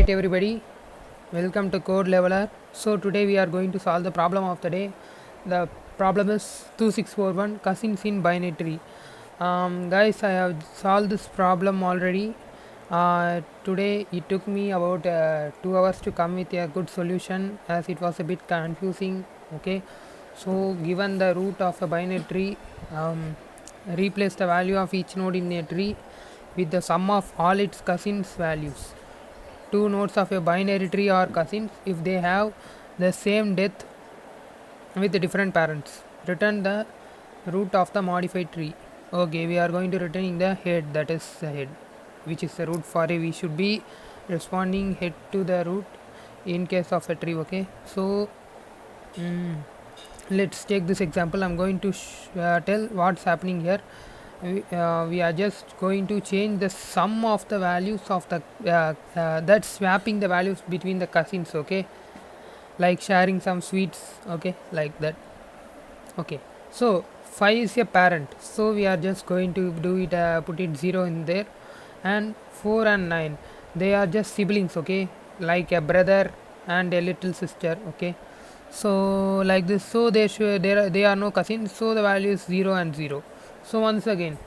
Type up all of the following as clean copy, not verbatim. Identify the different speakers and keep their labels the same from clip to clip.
Speaker 1: Alright everybody, welcome to Code Leveler. So today we are going to solve the problem of the day. The problem is 2641 cousins in binary tree. Guys, I have solved this problem already. Today it took me about 2 hours to come with a good solution as it was a bit confusing. Okay, so given the root of a binary tree, replace the value of each node in a tree with the sum of all its cousins values. Two nodes of a binary tree are cousins if they have the same depth with different parents. Return the root of the modified tree. Okay, we are going to returning the head, that is the head, which is the root for a. We should be responding head to the root in case of a tree. Okay, so let's take this example. I'm going to tell what's happening here. We are just going to change the sum of the values of the that's swapping the values between the cousins. Okay, like sharing some sweets. Okay, like that. Okay, so 5 is a parent, so we are just going to do it, put it 0 in there, and 4 and 9, they are just siblings. Okay, like a brother and a little sister. Okay, so like this, so they are no cousins, so the value is 0 and 0. So once again,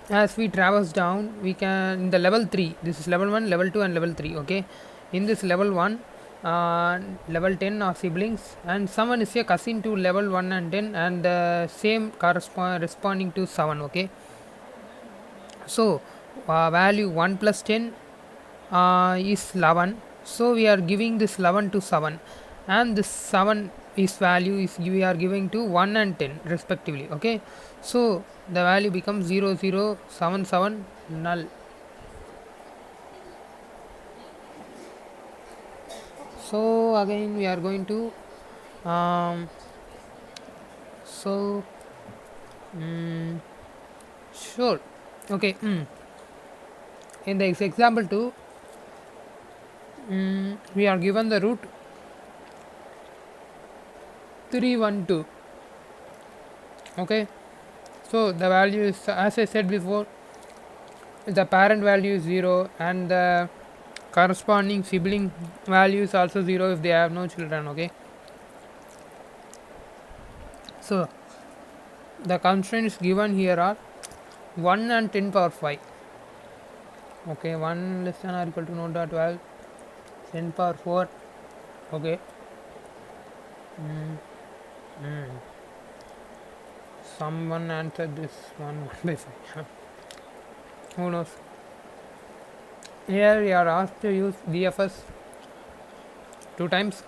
Speaker 1: as we traverse down, we can in the level 3, this is level 1, level 2 and level 3. Okay, in this level 1, level 10 are siblings, and someone is a cousin to level 1 and 10, and the same corresponding to 7. Okay, so value 1 plus 10 is 11, so we are giving this 11 to 7, and this 7 is value is we are giving to 1 and 10 respectively. Okay, so the value becomes 0 0 7 7 null. So again we are going to so sure. Okay, in the example 2, we are given the root 312. Okay, so the value is, as I said before, the parent value is 0 and the corresponding sibling value is also 0 if they have no children. Okay, so the constraints given here are 1 and 10 power 5. Okay, 1 less than or equal to node dot 12, 10 power 4. Okay, someone answered this one by 5. Who knows? Here we are asked to use DFS 2 times,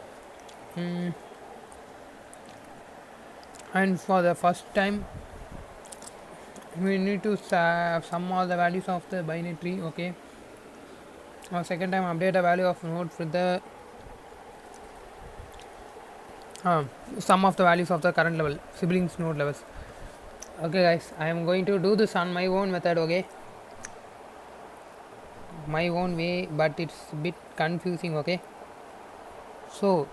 Speaker 1: and for the first time we need to sum all the values of the binary tree. Okay, second time update the value of node with the sum of the values of the current level siblings node levels. Okay guys, I am going to do this on my own method. Okay, my own way, but it's a bit confusing. Okay, so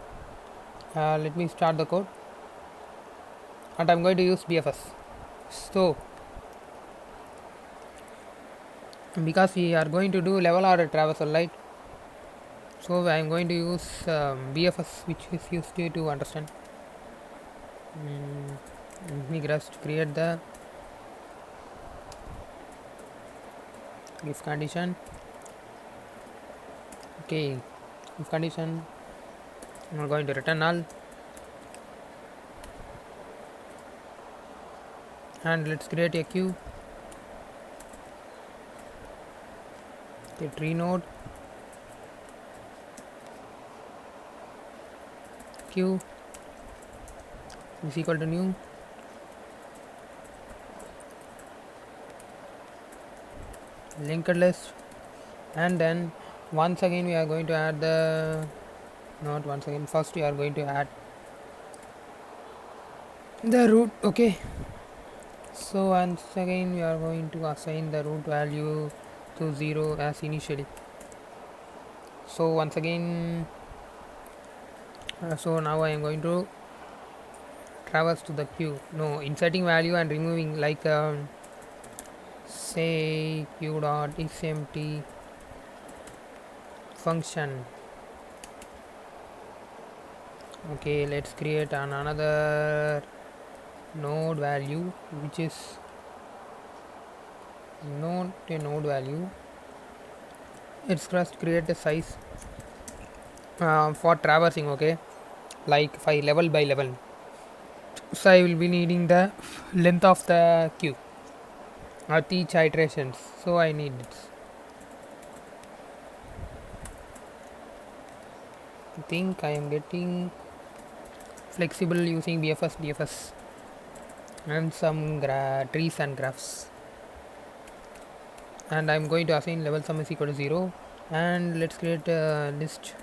Speaker 1: let me start the code, and I'm going to use BFS. So because we are going to do level order traversal, right? So I am going to use BFS, which is used to understand. Let me just create the if condition. Okay, if condition, we are going to return null, and let's create a queue, a tree node, queue is equal to new, linked list, and then once again we are going to add the not once again first we are going to add the root. Okay, so once again we are going to assign the root value to 0 as initially. So once again, so now I am going to traverse to the queue. No, inserting value and removing, like say queue dot is empty function. Okay, let's create another node value, which is not a node value. It's just create a size for traversing. Okay, like 5 level by level. So I will be needing the length of the queue at each iterations. So I need it. I think I am getting flexible using BFS, DFS, and some trees and graphs. And I'm going to assign level sum is equal to 0. And let's create a list,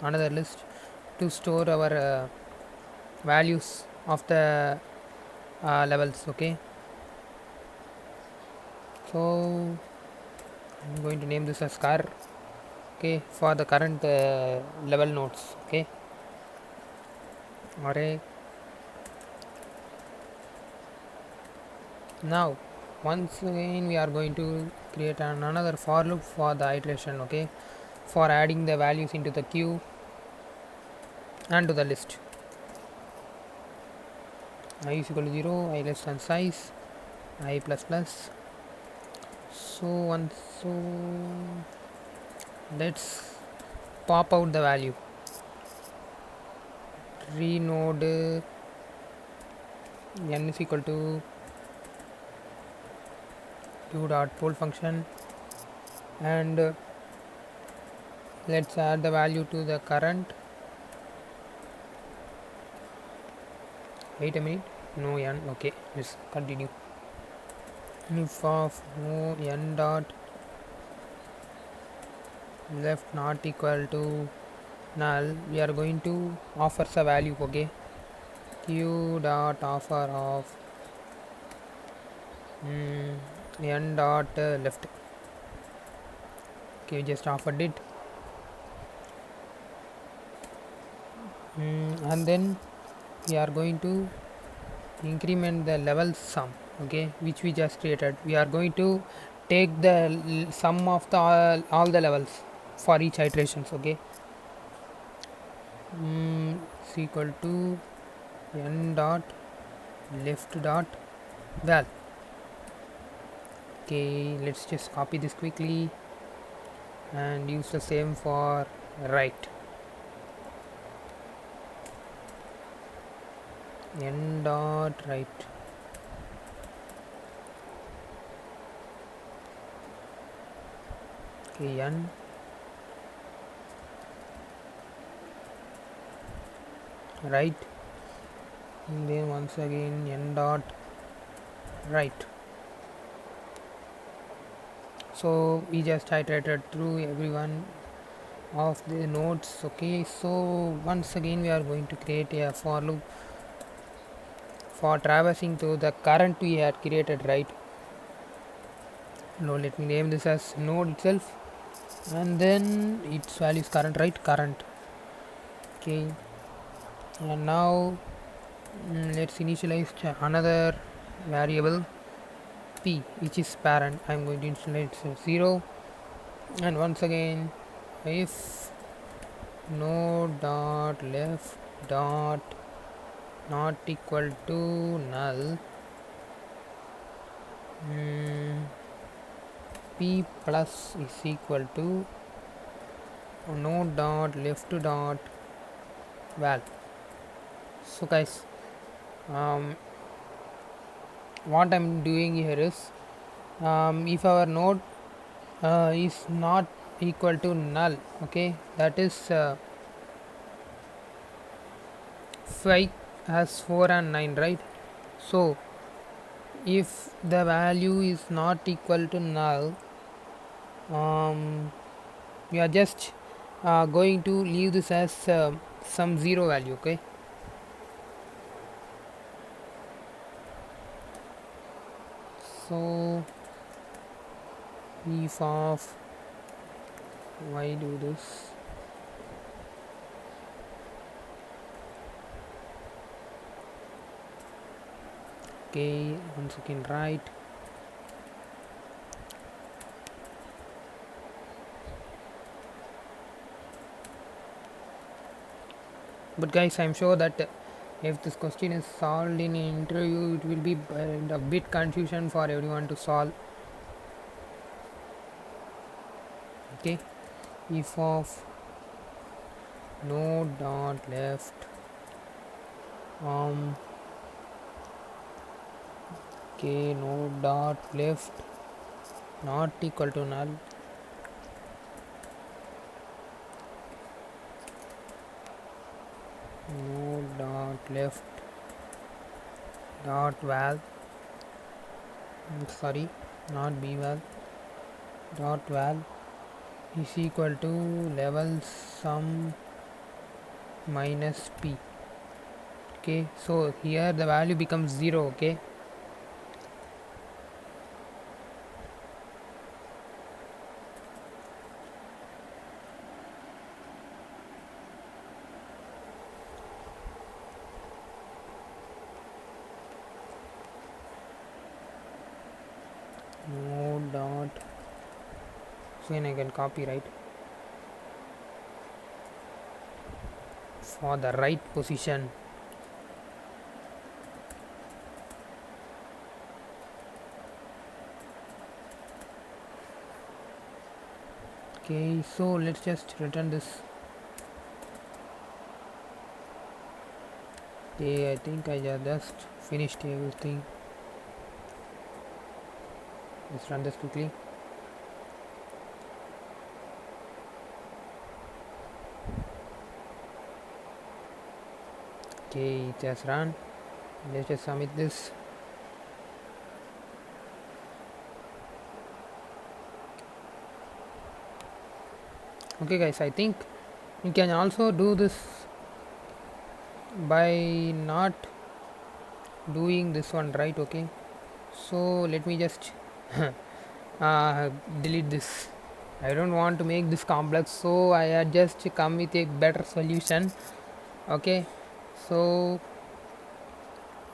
Speaker 1: another list to store our values of the levels. Okay, so I'm going to name this as car. Okay, for the current level nodes. Okay, array. Now once again we are going to create another for loop for the iteration. Okay, for adding the values into the queue and to the list. I is equal to 0, I less than size, I plus plus. So let's pop out the value. Renode n is equal to q dot poll function, and let's add the value to the current. Wait a minute, no n. Okay, let's continue. If of no n dot left not equal to null, we are going to offer a value. Okay, q dot offer of n dot left. Okay, we just offered it, and then we are going to increment the level sum. Okay, which we just created. We are going to take the sum of the all the levels for each iterations. Okay, is equal to n dot left dot val. Okay, let's just copy this quickly and use the same for right. N dot right. Okay, n right, and then once again n dot right. So we just iterated through every one of the nodes. Okay, so once again we are going to create a for loop for traversing to the current we had created, right? Now let me name this as node itself, and then its value is current, right? Current. Okay, and now let's initialize another variable p, which is parent. I'm going to initialize 0, and once again if node dot left dot not equal to null, p plus is equal to node dot left dot val. So guys, what I'm doing here is, if our node is not equal to null, okay, that is 5 has 4 and 9, right? So if the value is not equal to null, we are just going to leave this as some 0 value. Okay, so if of why do this, okay, once again right, But guys, I'm sure that if this question is solved in an interview, it will be a bit confusion for everyone to solve. Okay, if of node dot left um okay, node dot left not equal to null, node dot left dot val, sorry, not b val, dot val is equal to level sum minus p. Okay, so here the value becomes 0. Okay, node dot, so then I can copy, right, for the right position. Okay, so let's just return this. Okay, I think I just finished everything. Let's run this quickly. Okay, it has run. Let's just submit this. Okay guys, I think you can also do this by not doing this one, right? Okay, so let me just delete this. I don't want to make this complex, so I had just come with a better solution. Okay, so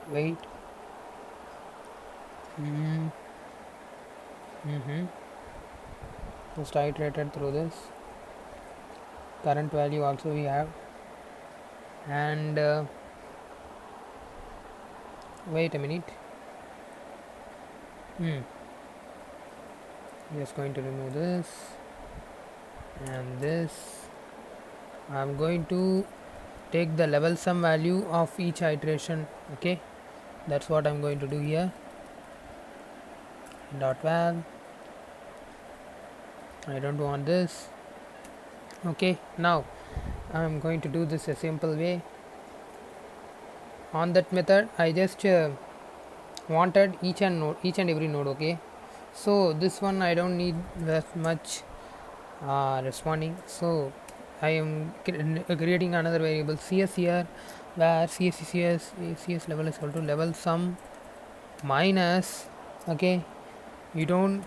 Speaker 1: wait. Just iterated through this. Current value also we have, and wait a minute. Just going to remove this and this. I'm going to take the level sum value of each iteration. Okay, that's what I'm going to do here. Dot val, I don't want this. Okay, now I'm going to do this a simple way. On that method I just wanted each and every node. Okay, so this one I don't need that much responding, so I am creating another variable cs here, where cs level is equal to level sum minus. Okay, you don't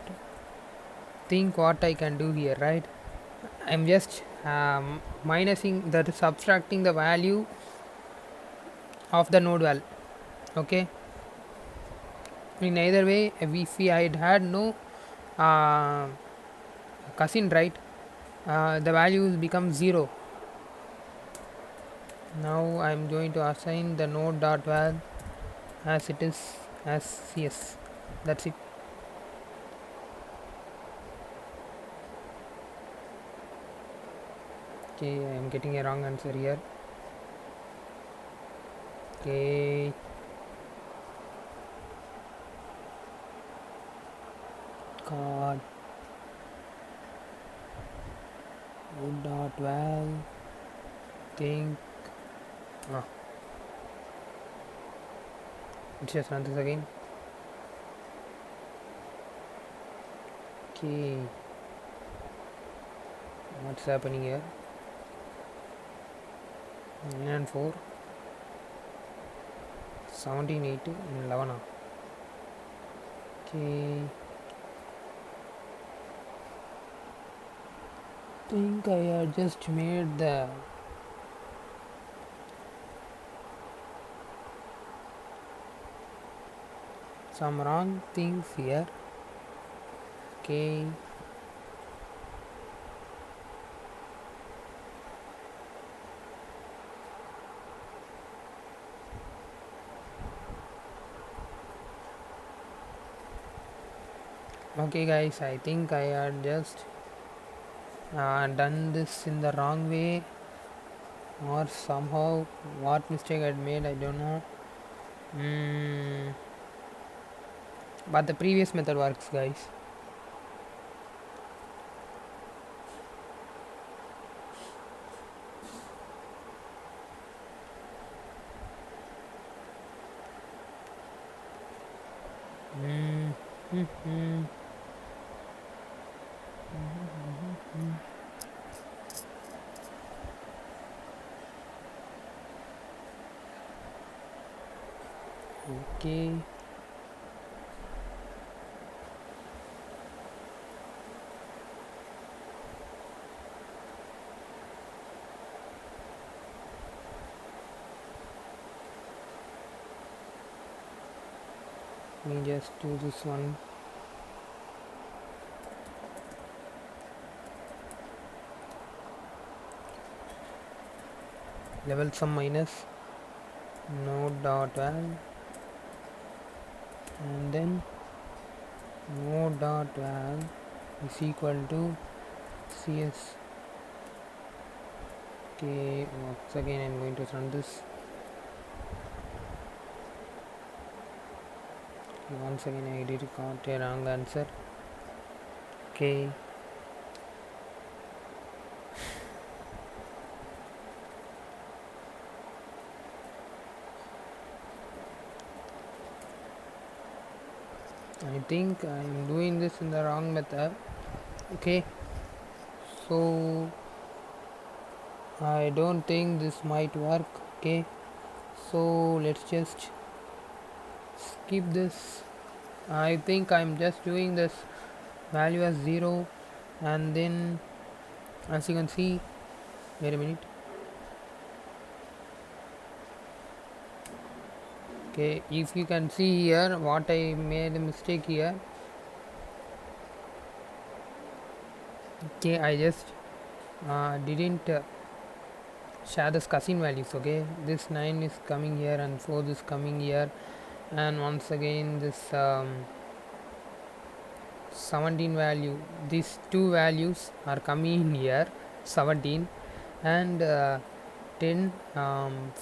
Speaker 1: think what I can do here, right? I'm just minusing, that is subtracting the value of the node val. Okay, in either way, if I had no cousin, right, the value becomes 0. Now I'm going to assign the node dot val as it is as cs. That's it. Okay, I am getting a wrong answer here. Okay, god, node dot val, think let's just run this again. Okay, what's happening here? 9 and 4, 17, 8 and 11. Okay, think I had just made the some wrong things here. Okay, Okay guys, I think I had just done this in the wrong way, or somehow what mistake I made, I don't know. mm, but the previous method works, guys. mm, mm, mm, okay. Let me just do this one. Level sum minus node dot val, and then node dot val is equal to cs. Okay, once again I'm going to run this. Okay, once again I did got a wrong answer. Okay, I think I'm doing this in the wrong method. Okay, so I don't think this might work. Okay, so let's just skip this. I think I'm just doing this value as 0, and then as you can see, wait a minute. Okay, if you can see here what I made a mistake here. Okay, I just didn't share this cousin values. Okay, this 9 is coming here and 4 is coming here, and once again this 17 value, these two values are coming in here, 17 and 10.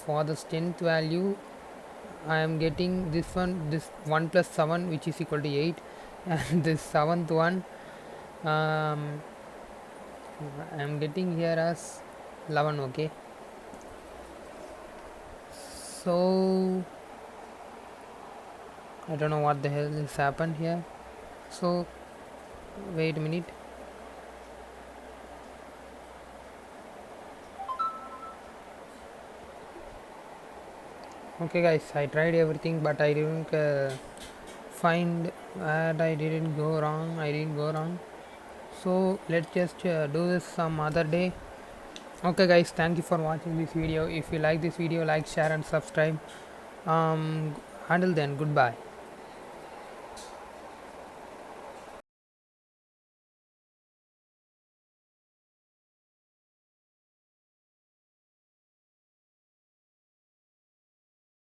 Speaker 1: For the 10th value I am getting this one, this 1 plus 7, which is equal to 8, and this 7th one I am getting here as 11. Okay, so I don't know what the hell has happened here. So wait a minute. Okay guys, I tried everything, but I didn't find that I didn't go wrong. So let's just do this some other day. Okay guys, thank you for watching this video. If you like this video, like, share and subscribe. Until then, goodbye.